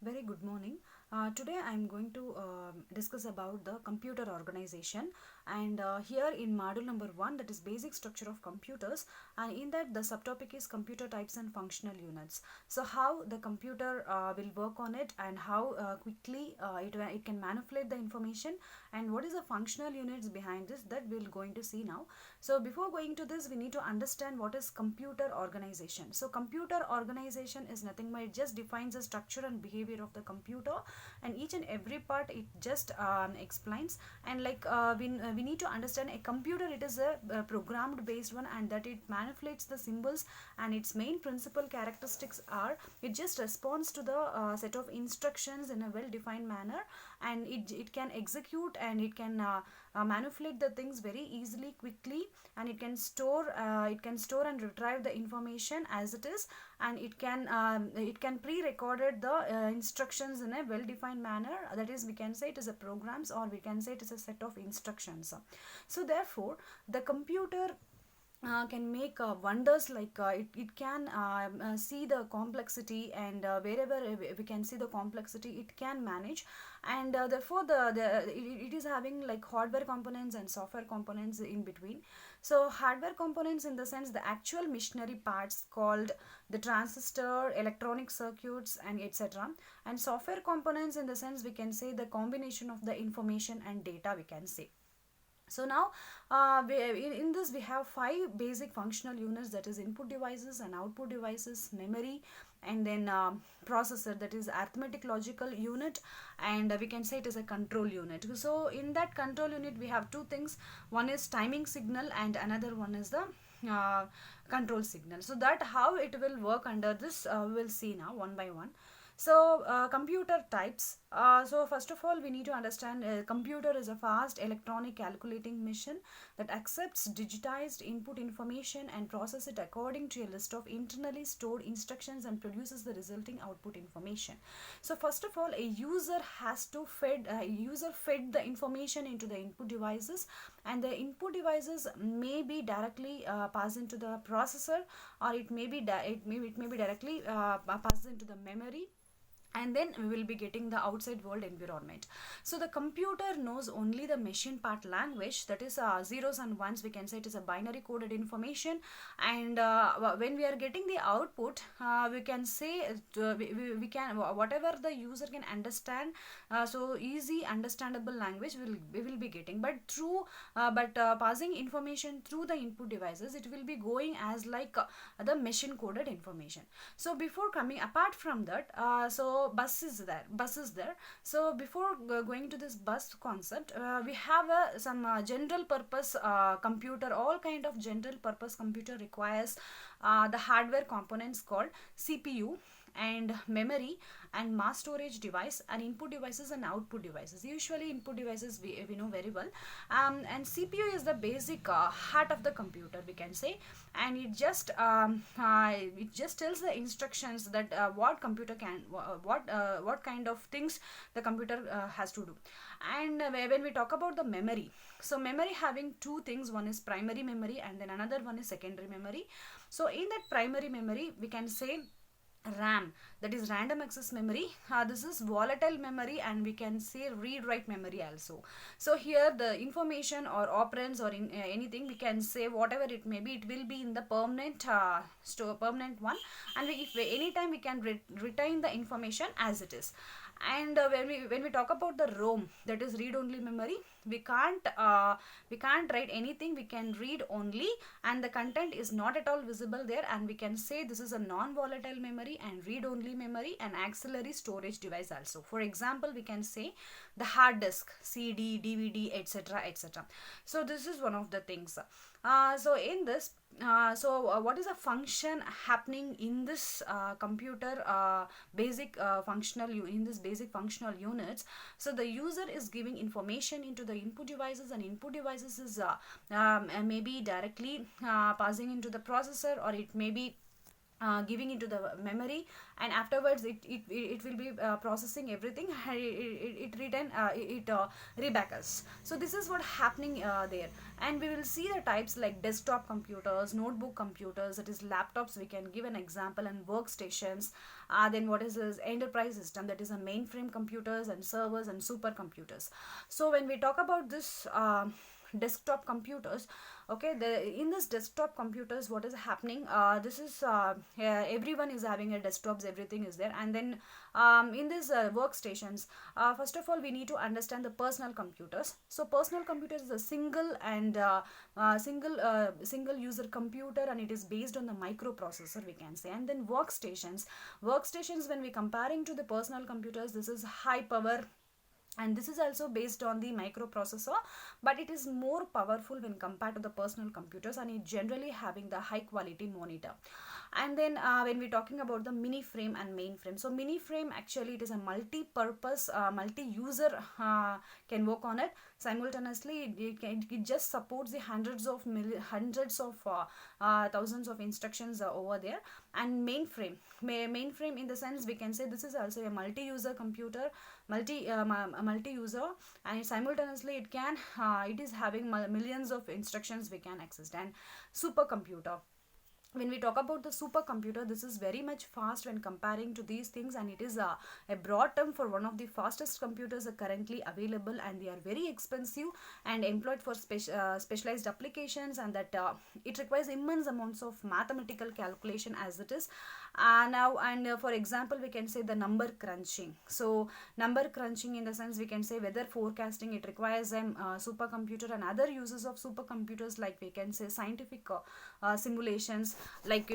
Very good morning. Today I am going to discuss about the computer organization, and here in module number 1, that is basic structure of computers, and in that the subtopic is computer types and functional units. So how the computer will work on it, and how quickly it can manipulate the information, and what is the functional units behind this, that we're going to see now. So before going to this, we need to understand what is computer organization. So computer organization is nothing but it just defines the structure and behavior of the computer, and each and every part it just explains. And we need to understand a computer, it is a programmed based one, and that it manipulates the symbols, and its main principal characteristics are it just responds to the set of instructions in a well defined manner, and it can execute, and it can manipulate the things very easily, quickly, and it can store and retrieve the information as it is, and it can pre-recorded the instructions in a well defined manner. That is, we can say it is a programs, or we can say it is a set of instructions. So therefore the computer can make wonders, it can see the complexity, and wherever we can see the complexity it can manage. And therefore it is having like hardware components and software components in between. So hardware components in the sense the actual machinery parts called the transistor, electronic circuits, and etc. And software components in the sense we can say the combination of the information and data, we can say. So now in this we have five basic functional units, that is input devices and output devices, memory, and then processor, that is arithmetic logical unit, and we can say it is a control unit. So in that control unit we have two things, one is timing signal and another one is the uh, control signal. So that how it will work under this, we will see now one by one. So computer types. So first of all we need to understand a computer is a fast electronic calculating machine that accepts digitized input information and process it according to a list of internally stored instructions and produces the resulting output information. So first of all, a user has to fed the information into the input devices, and the input devices may be directly passed into the processor, or it may be directly passed into the memory, and then we will be getting the outside world environment. So the computer knows only the machine part language, that is zeros and ones, we can say it is a binary coded information. And when we are getting the output, we can say we can whatever the user can understand, so easy understandable language we will be getting. But through passing information through the input devices, it will be going as like the machine coded information. So before coming apart from that, so bus is there. So before going to this bus concept, we have some general purpose computer. All kind of general purpose computer requires the hardware components called CPU and memory and mass storage device, and input devices and output devices. Usually input devices we know very well, and CPU is the basic heart of the computer, we can say. And it just tells the instructions that what computer can what kind of things the computer has to do. And when we talk about the memory, so memory having two things, one is primary memory and then another one is secondary memory. So in that primary memory we can say RAM, that is random access memory. This is volatile memory, and we can say read write memory also. So here the information or operands or in anything, we can say whatever it may be, it will be in the permanent one, and if anytime we can retain the information as it is. And when we talk about the ROM, that is read only memory, we can't write anything, we can read only, and the content is not at all visible there, and we can say this is a non-volatile memory and read only memory and auxiliary storage device also. For example, we can say the hard disk, CD, DVD, etc, etc. So this is one of the things. So in this, what is a function happening in this computer basic functional in this basic functional units? So the user is giving information into the input devices, and input devices is maybe directly passing into the processor, or it may be giving into the memory, and afterwards it will be processing everything, and it return reback us. So this is what happening there. And we will see the types like desktop computers, notebook computers, that is laptops, we can give an example, and workstations. Then what is this enterprise system, that is a mainframe computers and servers and supercomputers. So when we talk about this desktop computers, okay, in this desktop computers, what is happening, this is yeah, everyone is having a desktops, everything is there. And then in this workstations, first of all we need to understand the personal computers. So personal computers is a single and single user computer, and it is based on the microprocessor, we can say. And then workstations, when we comparing to the personal computers, this is high power, and this is also based on the microprocessor, but it is more powerful when compared to the personal computers, and it generally having the high quality monitor. And then when we're talking about the mini frame and mainframe, so mini frame actually it is a multi-purpose multi-user can work on it simultaneously. It just supports the hundreds of thousands of instructions over there. And mainframe in the sense, we can say this is also a multi-user computer, multi-user, and simultaneously it is having millions of instructions we can access. And supercomputer, when we talk about the supercomputer, this is very much fast when comparing to these things, and it is a broad term for one of the fastest computers are currently available, and they are very expensive and employed for specialized applications, and that it requires immense amounts of mathematical calculation as it is. For example, we can say the number crunching. So number crunching in the sense, we can say weather forecasting, it requires a supercomputer. And other uses of supercomputers, like we can say scientific simulations, like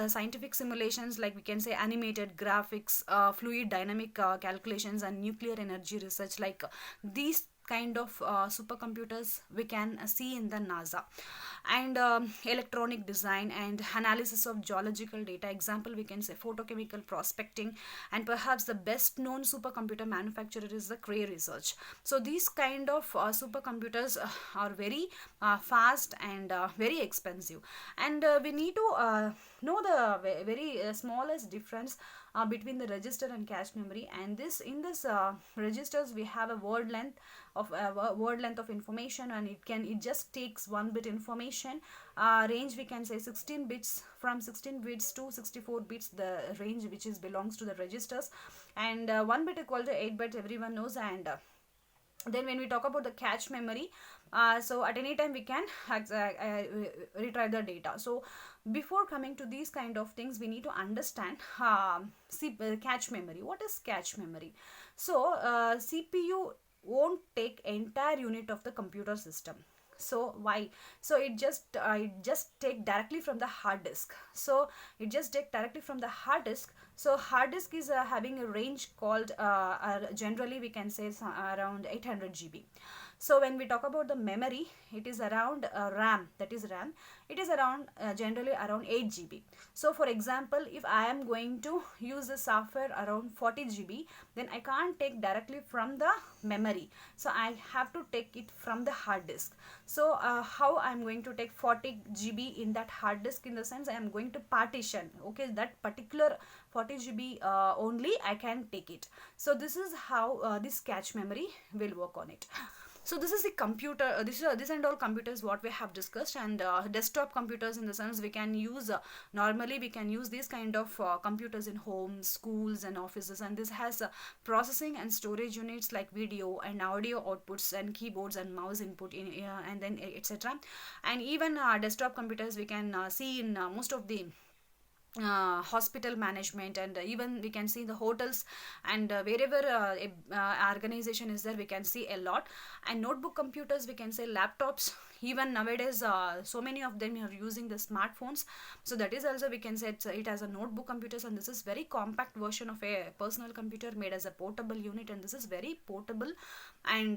scientific simulations, like we can say animated graphics, fluid dynamic calculations, and nuclear energy research, like these kind of supercomputers we can see in the NASA. And electronic design and analysis of geological data, example we can say photochemical prospecting. And perhaps the best known supercomputer manufacturer is the Cray Research. So these kind of supercomputers are very fast and very expensive. And we need to know the very smallest difference between the register and cache memory. And in this registers, we have a word length of information, and it just takes 1 bit information. Range, we can say 16 bits, from 16 bits to 64 bits, the range which is belongs to the registers. And 1 bit equal to 8 bits, everyone knows. And then when we talk about the cache memory, so at any time we can retrieve the data. So before coming to these kind of things, we need to understand cache memory. What is cache memory? So CPU won't take entire unit of the computer system. So why? So it just take directly from the hard disk. So it just take directly from the hard disk. So hard disk is having a range called generally we can say around 800 GB. So when we talk about the memory, it is around RAM, that is RAM, it is around generally around 8 GB. So for example, if I am going to use the software around 40 GB, then I can't take directly from the memory. So I have to take it from the hard disk. So how I am going to take 40 GB in that hard disk, in the sense I am going to partition, okay, that particular 40 GB only I can take it. So this is how this cache memory will work on it. So this is the computer, this and all computers what we have discussed. And desktop computers, in the sense we can use normally we can use these kind of computers in homes, schools and offices, and this has processing and storage units like video and audio outputs and keyboards and mouse input in and then etc. And even desktop computers we can see in most of the hospital management, and even we can see the hotels, and wherever organization is there, we can see a lot. And notebook computers, we can say laptops, even nowadays so many of them are using the smartphones. So that is also we can say it as a notebook computers, and this is very compact version of a personal computer made as a portable unit, and this is very portable. And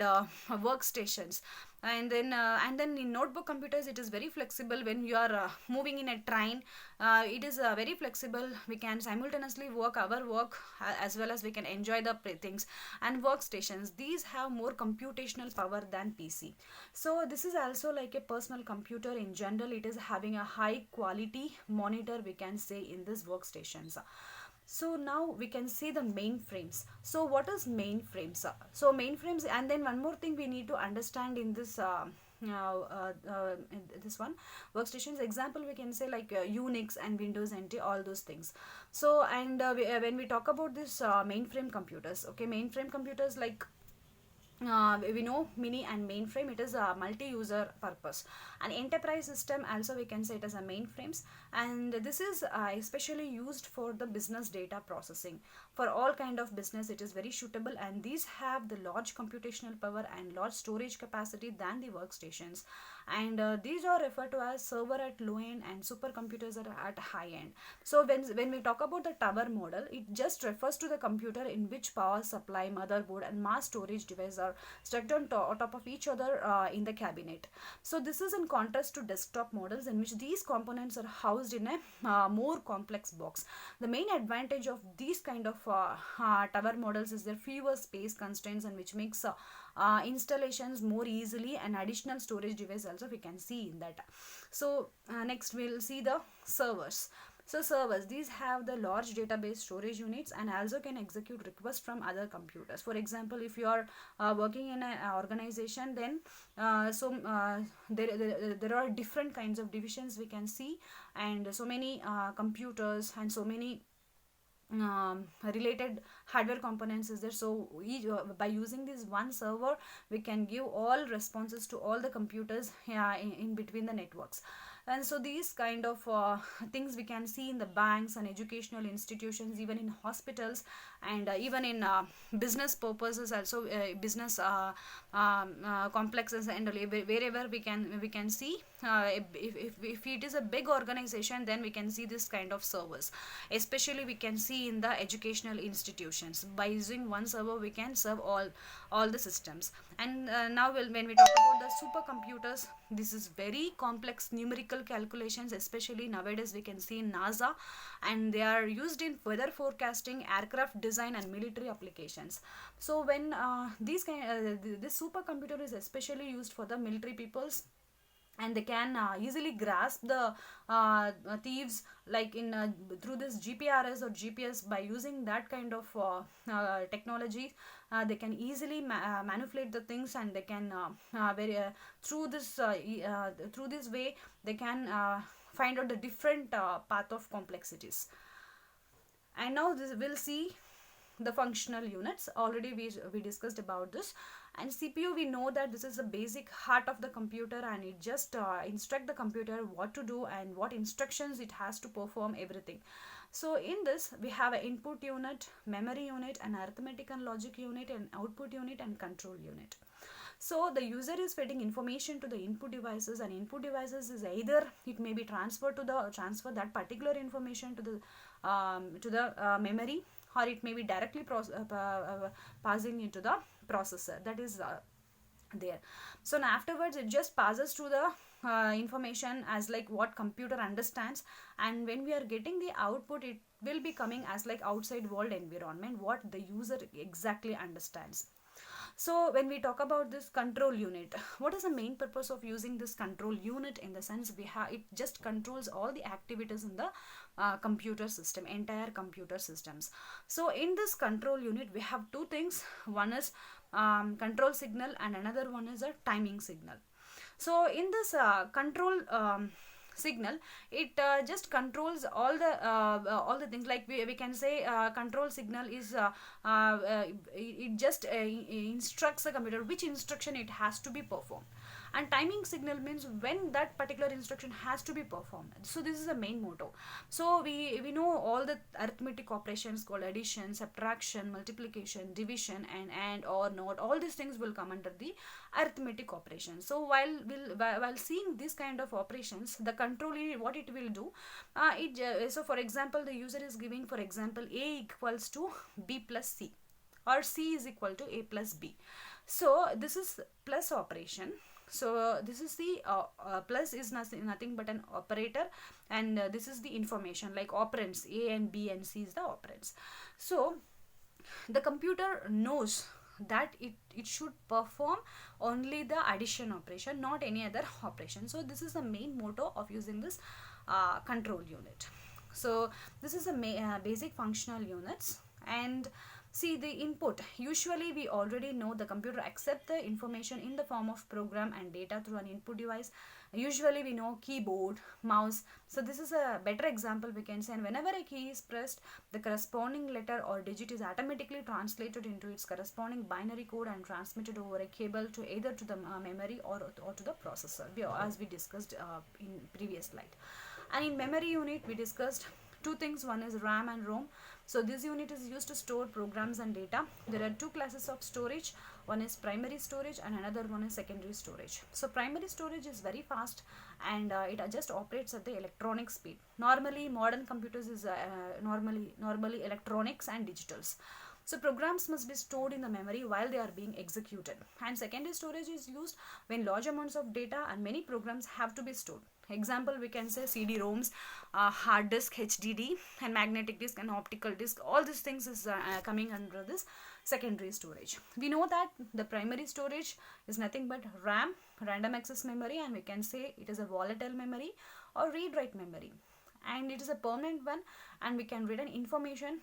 workstations, and then in notebook computers, it is very flexible when you are moving in a train, it is very flexible. We can simultaneously work our work as well as we can enjoy the things. And workstations, these have more computational power than PC. So this is also like a personal computer. In general, it is having a high quality monitor, we can say, in these workstations. So now we can see the mainframes. So what is mainframes? So mainframes, and then one more thing we need to understand in this in this one workstations example, we can say like Unix and Windows NT, all those things. So and when we talk about this mainframe computers, okay, mainframe computers like we know mini and mainframe, it is a multi-user purpose. An enterprise system also we can say it as a mainframes, and this is especially used for the business data processing. For all kind of business it is very suitable, and these have the large computational power and large storage capacity than the workstations. And these are referred to as server at low end and supercomputers at high end. So when we talk about the tower model, it just refers to the computer in which power supply, motherboard and mass storage device are stacked on top of each other in the cabinet. So this is in contrast to desktop models in which these components are housed in a more complex box. The main advantage of these kind of tower models is their fewer space constraints, and which makes installations more easily, and additional storage device also we can see in that. So next we'll see the servers. So servers, these have the large database storage units and also can execute requests from other computers. For example, if you are working in an organization, then there are different kinds of divisions we can see, and so many computers and so many related hardware components is there. So by using this one server, we can give all responses to all the computers in between the networks. And so these kind of things we can see in the banks and educational institutions, even in hospitals, and even in business purposes also, business complexes, and wherever we can see if it is a big organization, then we can see this kind of servers. Especially we can see in the educational institutions, by using one server we can serve all the systems. And now when we talk about the supercomputers, this is very complex numerical calculations, especially nowadays we can see in NASA, and they are used in weather forecasting, aircraft design and military applications. So when this supercomputer is especially used for the military peoples, and they can easily grasp the thieves, like in through this GPRS or GPS. By using that kind of technology, they can easily manipulate the things, and they can through this way they can find out the different path of complexities. And now we'll see the functional units. Already we discussed about this. And CPU, we know that this is the basic heart of the computer, and it just instruct the computer what to do and what instructions it has to perform, everything. So in this we have an input unit, memory unit, an arithmetic and logic unit, an output unit and control unit. So the user is feeding information to the input devices, and input devices is either it may be transfer that particular information to the memory, or it may be directly passing into the processor that is there. So now afterwards it just passes to the information as like what computer understands, and when we are getting the output, it will be coming as like outside world environment, what the user exactly understands. So when we talk about this control unit, what is the main purpose of using this control unit? In the sense it just controls all the activities in the computer system, entire computer systems. So in this control unit we have two things. One is control signal, and another one is a timing signal. So in this control signal, it just controls all the things. Like we can say control signal is it just instructs the computer which instruction it has to be performed, and timing signal means when that particular instruction has to be performed. So this is the main motto. So we know all the arithmetic operations called addition, subtraction, multiplication, division, and or not, all these things will come under the arithmetic operations. So while seeing this kind of operations, the control unit, what it will do, so for example, the user is giving, for example, A equals to B plus C, or C is equal to A plus B. So this is plus operation. So this is the plus is nothing but an operator, and this is the information like operands. A and B and C is the operands. So the computer knows that it should perform only the addition operation, not any other operation. So this is the main motto of using this control unit. So this is the basic functional units. And see the input, usually we already know the computer accept the information in the form of program and data through an input device. Usually we know keyboard, mouse. So this is a better example we can say, and whenever a key is pressed, the corresponding letter or digit is automatically translated into its corresponding binary code and transmitted over a cable to either to the memory or to the processor, as we discussed in previous slide. And in memory unit we discussed two things. One is RAM and ROM. So this unit is used to store programs and data. There are two classes of storage. One is primary storage and another one is secondary storage. So primary storage is very fast, and it just operates at the electronic speed. Normally modern computers is normally electronics and digitals. So programs must be stored in the memory while they are being executed. And secondary storage is used when large amounts of data and many programs have to be stored. Example, we can say CD-ROMs, hard disk, HDD, and magnetic disk and optical disk. All these things is coming under this secondary storage. We know that the primary storage is nothing but RAM, random access memory, and we can say it is a volatile memory or read-write memory. And it is a permanent one, and we can read an information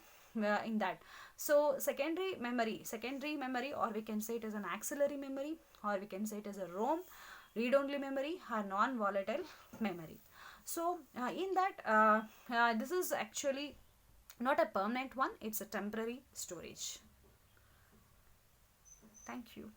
in that. So secondary memory, or we can say it is an auxiliary memory, or we can say it is a ROM, read-only memory, or non-volatile memory. So in that this is actually not a permanent one, it's a temporary storage. Thank you.